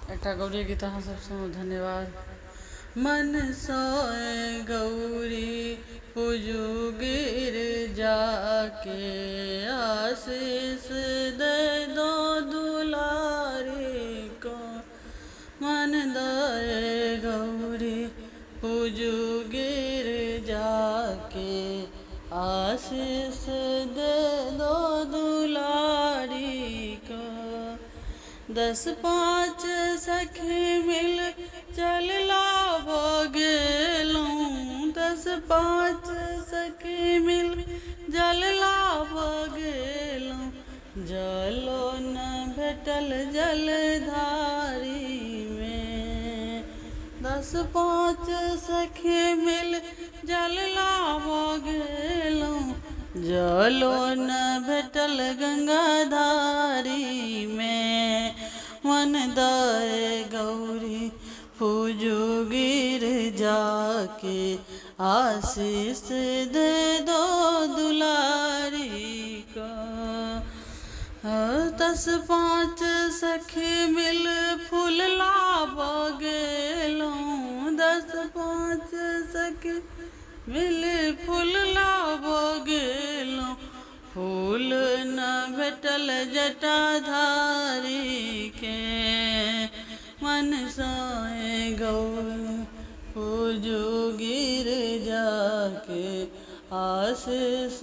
एकटा गौरी गीत अहाँ सब सुनू, धन्यवाद। मन सोए गौरी पूजू गिर जाके, आशीष दे दो दुलारी को। मन दे गौरी पूजू गिर जाके, आशीष दे दो दुलारी को। 10-5 सखी मिल चल लाबो गेलूं, 10-5 सखी मिल जल लाबो गेलूं। जलो न भेटल जलधारी में, 10-5 सखी मिल जल लाबो गेलूं। जलो न भेटल गंगाधारी में। मन दे गौरी पूजू गिर जाके, आशीष दे दो दुलारी को। 10-5 सखी मिल फूल लाबो गेलूं, 10-5 सखी मिल फूल लाबो गेलूं। फूल न भेटल जटाधारी के। मन सोए गौरी पूजू गिर जाके, आशीष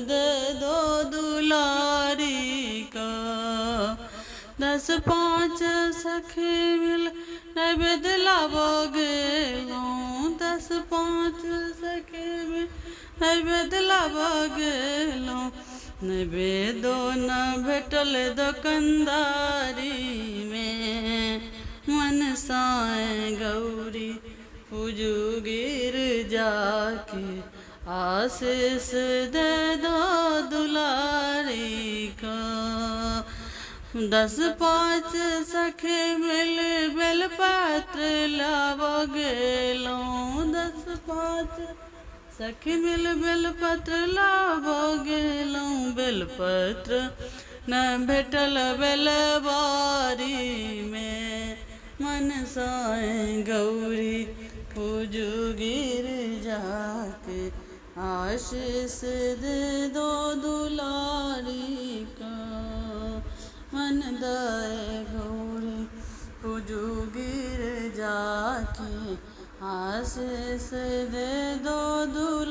दे दो दुलारी का। 10-5 सखी मिल नैवेद्य लाबो गेलूं, 10-5 सखी मिल नैवेद्य लाबो गेलूं। नैवेद्यो न भेटल दुकानदारी में। मन सोए गौरी पूजू गिर जाके, आशीष दे दो दुलारी को। 10-5 सखी मिल बेलपत्र लाबो गेलूं, 10-5 सखी मिल बेलपत्र लाबो गेलूं। बेलपत्र न भेटल बेलबारी में। मन सोए गौरी पूजू गिर जाके, आशीष दे दो दुलारी का। मन दे गौरी पूजू गिर जाके, आशीष दे दो दुलारी।